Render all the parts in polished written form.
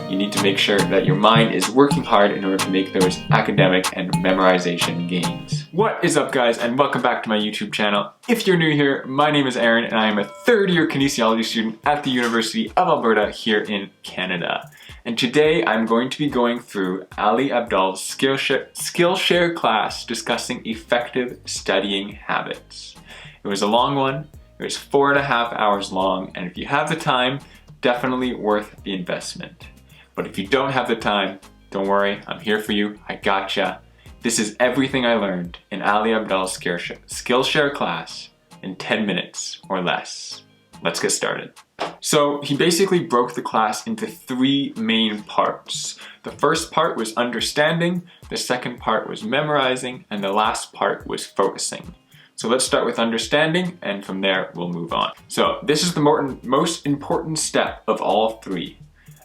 you need to make sure that your mind is working hard in order to make those academic and memorization gains. What is up, guys, and welcome back to my YouTube channel. If you're new here, my name is Aaron and I am a third-year kinesiology student at the University of Alberta here in Canada. And today I'm going to be going through Ali Abdaal's Skillshare class discussing effective studying habits. It was a long one. It was 4.5 hours long, and if you have the time, definitely worth the investment. But if you don't have the time, don't worry, I'm here for you, I gotcha. This is everything I learned in Ali Abdaal's Skillshare class in 10 minutes or less. Let's get started. So he basically broke the class into 3 main parts. The first part was understanding, the second part was memorizing, and the last part was focusing. So let's start with understanding, and from there we'll move on. So this is the most important step of all 3.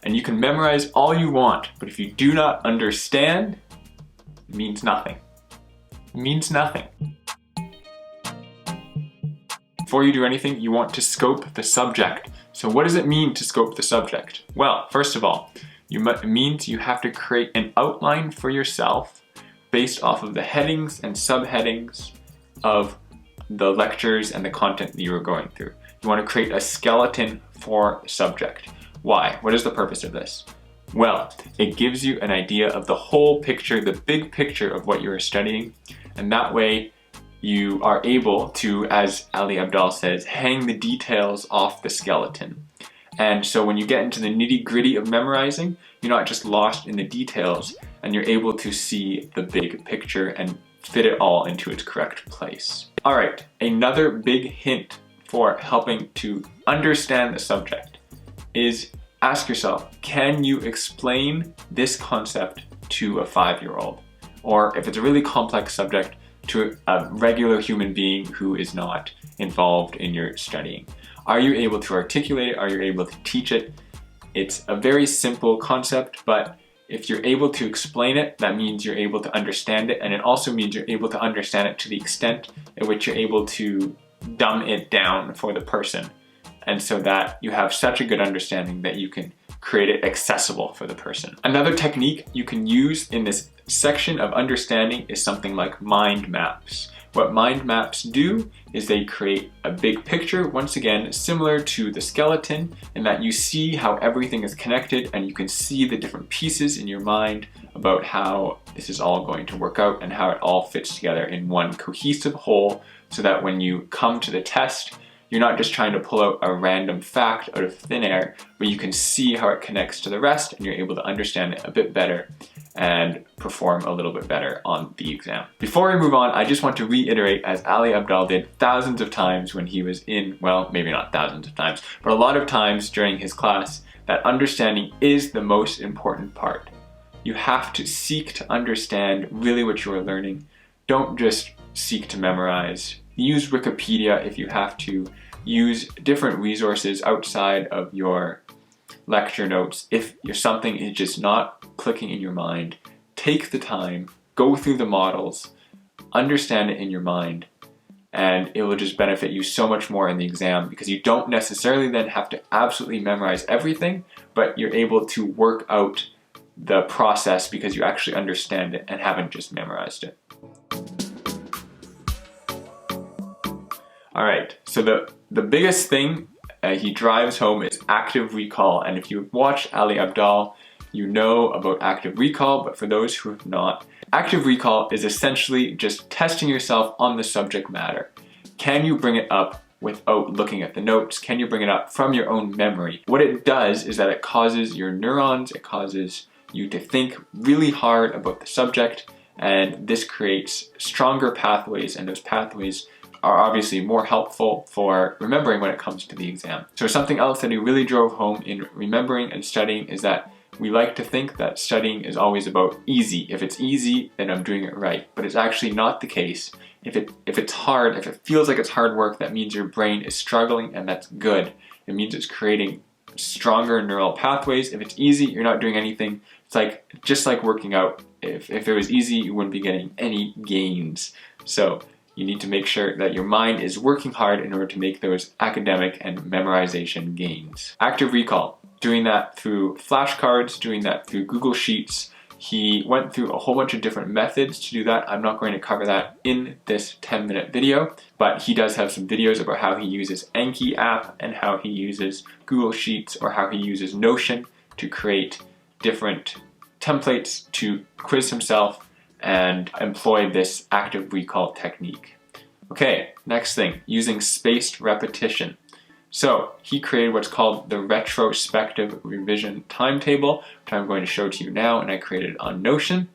And you can memorize all you want, but if you do not understand, it means nothing. It means nothing. Before you do anything, you want to scope the subject. So what does it mean to scope the subject? Well, first of all, it means you have to create an outline for yourself based off of the headings and subheadings of the lectures and the content that you are going through. You want to create a skeleton for the subject. Why? What is the purpose of this? Well, it gives you an idea of the whole picture, the big picture of what you are studying, and that way you are able to, as Ali Abdaal says, hang the details off the skeleton. And so when you get into the nitty-gritty of memorizing, you're not just lost in the details, and you're able to see the big picture and fit it all into its correct place. All right, another big hint for helping to understand the subject is ask yourself, can you explain this concept to a 5-year-old? Or if it's a really complex subject, to a regular human being who is not involved in your studying. Are you able to articulate it? Are you able to teach it? It's a very simple concept, but if you're able to explain it, that means you're able to understand it, and it also means you're able to understand it to the extent at which you're able to dumb it down for the person, and so that you have such a good understanding that you can create it accessible for the person. Another technique you can use in this section of understanding is something like mind maps. What mind maps do is they create a big picture, once again, similar to the skeleton, in that you see how everything is connected and you can see the different pieces in your mind about how this is all going to work out and how it all fits together in one cohesive whole, so that when you come to the test, you're not just trying to pull out a random fact out of thin air, but you can see how it connects to the rest and you're able to understand it a bit better and perform a little bit better on the exam. Before we move on, I just want to reiterate, as Ali Abdaal did thousands of times when he was in, well, maybe not thousands of times, but a lot of times during his class, that understanding is the most important part. You have to seek to understand really what you are learning. Don't just seek to memorize. Use Wikipedia if you have to. Use different resources outside of your lecture notes. If something is just not clicking in your mind, take the time, go through the models, understand it in your mind, and it will just benefit you so much more in the exam, because you don't necessarily then have to absolutely memorize everything, but you're able to work out the process because you actually understand it and haven't just memorized it. All right, so the biggest thing he drives home is active recall. And if you've watched Ali Abdaal, you know about active recall, but for those who have not, active recall is essentially just testing yourself on the subject matter. Can you bring it up without looking at the notes? Can you bring it up from your own memory? What it does is that it causes your neurons, it causes you to think really hard about the subject, and this creates stronger pathways, and those pathways are obviously more helpful for remembering when it comes to the exam. So something else that he really drove home in remembering and studying is that we like to think that studying is always about easy. If it's easy, then I'm doing it right. But it's actually not the case. If it's hard, if it feels like it's hard work, that means your brain is struggling, and that's good. It means it's creating stronger neural pathways. If it's easy, you're not doing anything. It's just like working out. If it was easy, you wouldn't be getting any gains. So You need to make sure that your mind is working hard in order to make those academic and memorization gains. Active recall, doing that through flashcards, doing that through Google Sheets. He went through a whole bunch of different methods to do that. I'm not going to cover that in this 10-minute video, but he does have some videos about how he uses Anki app and how he uses Google Sheets or how he uses Notion to create different templates to quiz himself and employ this active recall technique. Okay, next thing, using spaced repetition. So he created what's called the retrospective revision timetable, which I'm going to show to you now, and I created on Notion.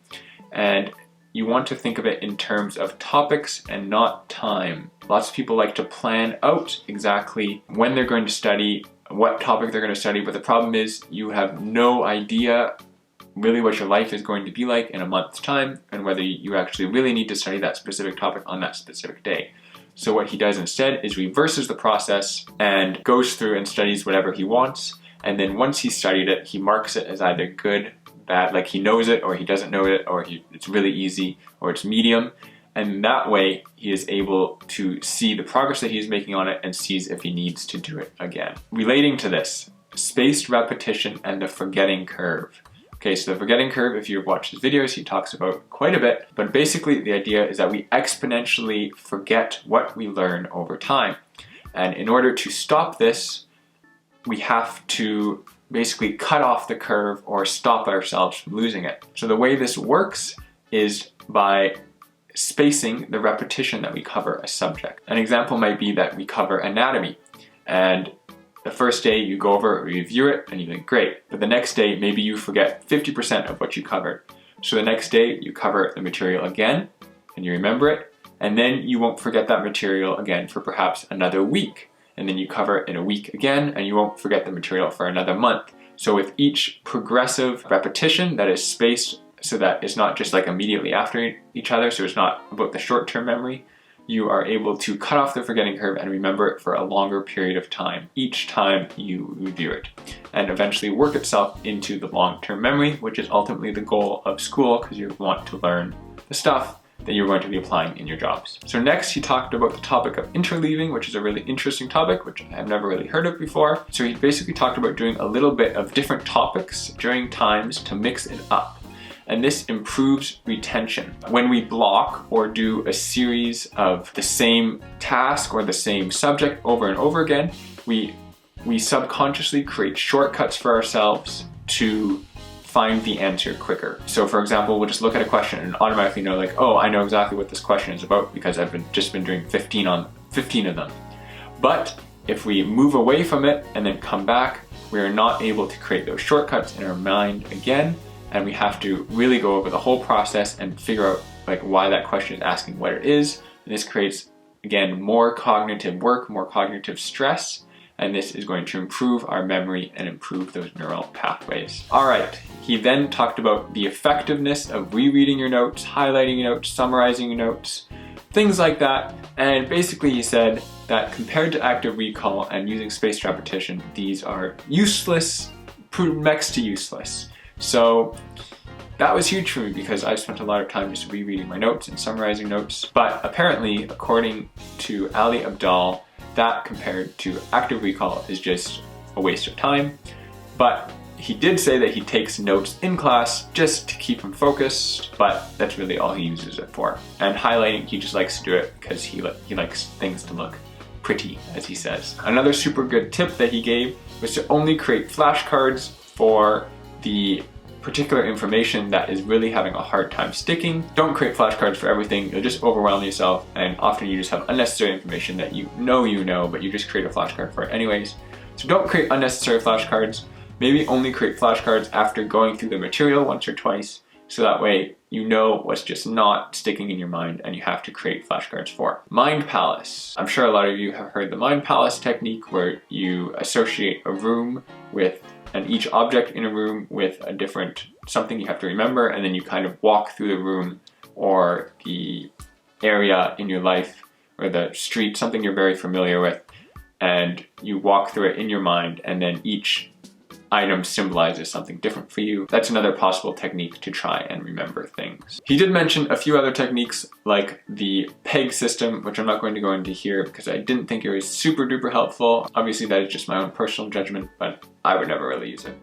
And you want to think of it in terms of topics and not time. Lots of people like to plan out exactly when they're going to study, what topic they're going to study, but the problem is you have no idea really what your life is going to be like in a month's time and whether you actually really need to study that specific topic on that specific day. So what he does instead is reverses the process and goes through and studies whatever he wants. And then once he's studied it, he marks it as either good, bad, like he knows it or he doesn't know it, or it's really easy or it's medium. And that way he is able to see the progress that he's making on it and sees if he needs to do it again. Relating to this, spaced repetition and the forgetting curve. Okay, so the forgetting curve, if you've watched his videos, he talks about quite a bit, but basically the idea is that we exponentially forget what we learn over time. And in order to stop this, we have to basically cut off the curve or stop ourselves from losing it. So the way this works is by spacing the repetition that we cover a subject. An example might be that we cover anatomy, and the first day you go over it, review it, and you think, great. But the next day, maybe you forget 50% of what you covered. So the next day you cover the material again, and you remember it, and then you won't forget that material again for perhaps another week. And then you cover it in a week again, and you won't forget the material for another month. So with each progressive repetition that is spaced so that it's not just like immediately after each other, so it's not about the short-term memory, you are able to cut off the forgetting curve and remember it for a longer period of time each time you review it, and eventually work itself into the long-term memory, which is ultimately the goal of school, because you want to learn the stuff that you're going to be applying in your jobs. So next he talked about the topic of interleaving, which is a really interesting topic, which I have never really heard of before. So he basically talked about doing a little bit of different topics during times to mix it up. And this improves retention. When we block or do a series of the same task or the same subject over and over again, we subconsciously create shortcuts for ourselves to find the answer quicker. So for example, we'll just look at a question and automatically know, like, oh, I know exactly what this question is about because I've just been doing 15 of them. But if we move away from it and then come back, we are not able to create those shortcuts in our mind again. And we have to really go over the whole process and figure out like why that question is asking what it is. And this creates, again, more cognitive work, more cognitive stress, and this is going to improve our memory and improve those neural pathways. All right, he then talked about the effectiveness of rereading your notes, highlighting your notes, summarizing your notes, things like that. And basically he said that compared to active recall and using spaced repetition, these are useless, next to useless. So that was huge for me because I spent a lot of time just rereading my notes and summarizing notes. But apparently, according to Ali Abdaal, that compared to active recall is just a waste of time. But he did say that he takes notes in class just to keep him focused, but that's really all he uses it for. And highlighting, he just likes to do it because he likes things to look pretty, as he says. Another super good tip that he gave was to only create flashcards for the particular information that is really having a hard time sticking. Don't create flashcards for everything, you'll just overwhelm yourself, and often you just have unnecessary information that you know, but you just create a flashcard for it anyways. So don't create unnecessary flashcards. Maybe only create flashcards after going through the material once or twice, so that way you know what's just not sticking in your mind and you have to create flashcards for. Mind palace. I'm sure a lot of you have heard the mind palace technique, where you associate a room with and each object in a room with a different something you have to remember, and then you kind of walk through the room or the area in your life or the street, something you're very familiar with, and you walk through it in your mind, and then each item symbolizes something different for you. That's another possible technique to try and remember things. He did mention a few other techniques like the peg system, which I'm not going to go into here because I didn't think it was super duper helpful. Obviously that is just my own personal judgment, but I would never really use it.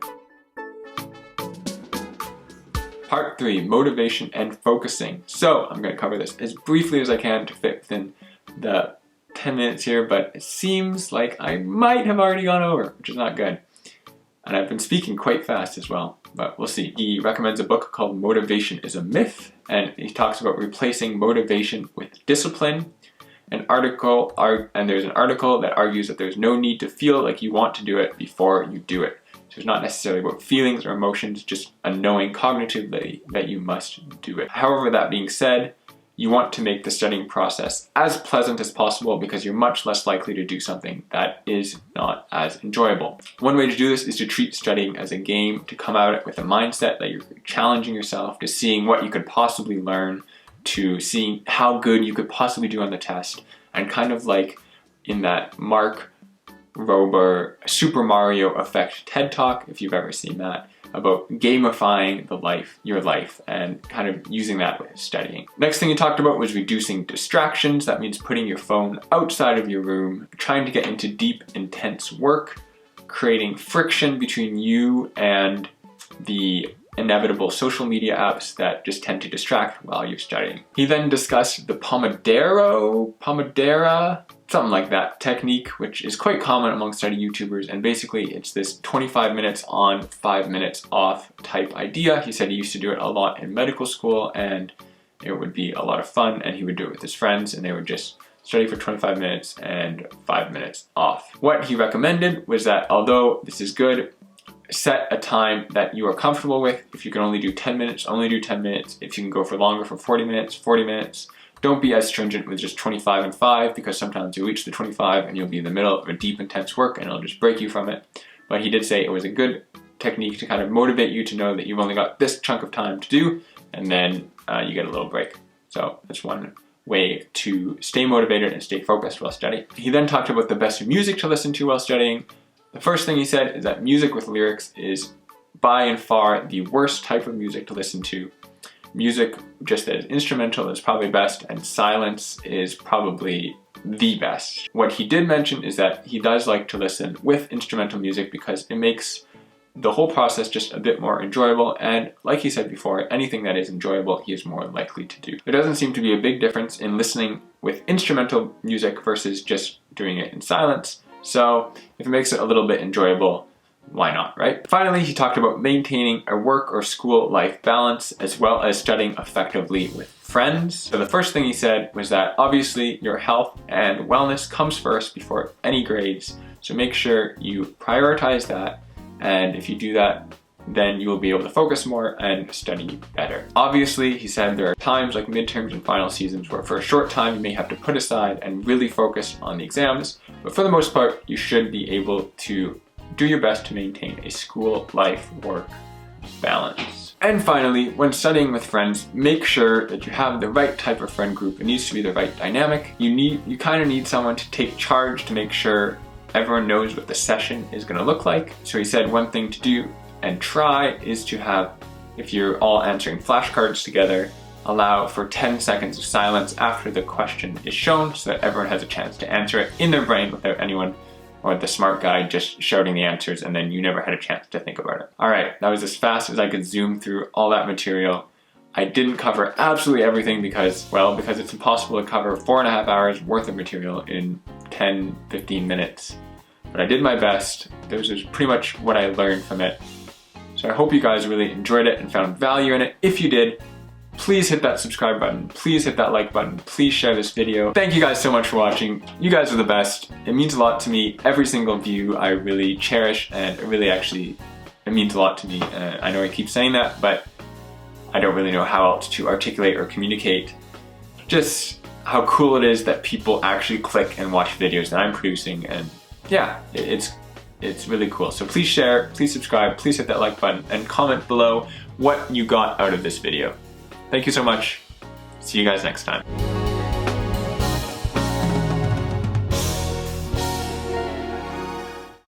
Part 3, motivation and focusing. So I'm going to cover this as briefly as I can to fit within the 10 minutes here, but it seems like I might have already gone over, which is not good. And I've been speaking quite fast as well, but we'll see. He recommends a book called Motivation is a Myth, and he talks about replacing motivation with discipline. And there's an article that argues that there's no need to feel like you want to do it before you do it. So it's not necessarily about feelings or emotions, just a knowing cognitively that you must do it. However, that being said, you want to make the studying process as pleasant as possible because you're much less likely to do something that is not as enjoyable. One way to do this is to treat studying as a game, to come at it with a mindset that you're challenging yourself, to seeing what you could possibly learn, to seeing how good you could possibly do on the test, and kind of like in that Mark Rober Super Mario Effect TED Talk, if you've ever seen that, about gamifying your life and kind of using that with studying. Next thing he talked about was reducing distractions. That means putting your phone outside of your room, trying to get into deep, intense work, creating friction between you and the inevitable social media apps that just tend to distract while you're studying. He then discussed the Pomodoro, something like that technique, which is quite common among study YouTubers, and basically it's this 25 minutes on, 5 minutes off type idea. He said he used to do it a lot in medical school and it would be a lot of fun, and he would do it with his friends and they would just study for 25 minutes and 5 minutes off. What he recommended was that although this is good, set a time that you are comfortable with. If you can only do 10 minutes, only do 10 minutes. If you can go for longer, for 40 minutes, 40 minutes. Don't be as stringent with just 25 and 5, because sometimes you'll reach the 25 and you'll be in the middle of a deep, intense work and it'll just break you from it. But he did say it was a good technique to kind of motivate you to know that you've only got this chunk of time to do, and then you get a little break. So that's one way to stay motivated and stay focused while studying. He then talked about the best music to listen to while studying. The first thing he said is that music with lyrics is by and far the worst type of music to listen to. Music just as instrumental is probably best, and silence is probably the best. What he did mention is that he does like to listen with instrumental music because it makes the whole process just a bit more enjoyable, and like he said before, anything that is enjoyable he is more likely to do. There doesn't seem to be a big difference in listening with instrumental music versus just doing it in silence, so if it makes it a little bit enjoyable, why not, right? Finally, he talked about maintaining a work or school life balance as well as studying effectively with friends. So the first thing he said was that obviously your health and wellness comes first before any grades, so make sure you prioritize that, and if you do that, then you will be able to focus more and study better. Obviously, he said there are times like midterms and final seasons where for a short time you may have to put aside and really focus on the exams, but for the most part, you should be able to do your best to maintain a school life work balance. And finally, when studying with friends, make sure that you have the right type of friend group. It needs to be the right dynamic. You kind of need someone to take charge to make sure everyone knows what the session is going to look like. So he said one thing to do and try is to have, if you're all answering flashcards together, allow for 10 seconds of silence after the question is shown so that everyone has a chance to answer it in their brain without anyone or the smart guy just shouting the answers and then you never had a chance to think about it. All right, that was as fast as I could zoom through all that material. I didn't cover absolutely everything because it's impossible to cover 4.5 hours worth of material in 10-15 minutes. But I did my best. This is pretty much what I learned from it. So I hope you guys really enjoyed it and found value in it. If you did, please hit that subscribe button, please hit that like button, please share this video. Thank you guys so much for watching. You guys are the best. It means a lot to me. Every single view I really cherish, and it means a lot to me. I know I keep saying that, but I don't really know how else to articulate or communicate just how cool it is that people actually click and watch videos that I'm producing, and yeah, it's really cool. So please share, please subscribe, please hit that like button, and comment below what you got out of this video. Thank you so much. See you guys next time.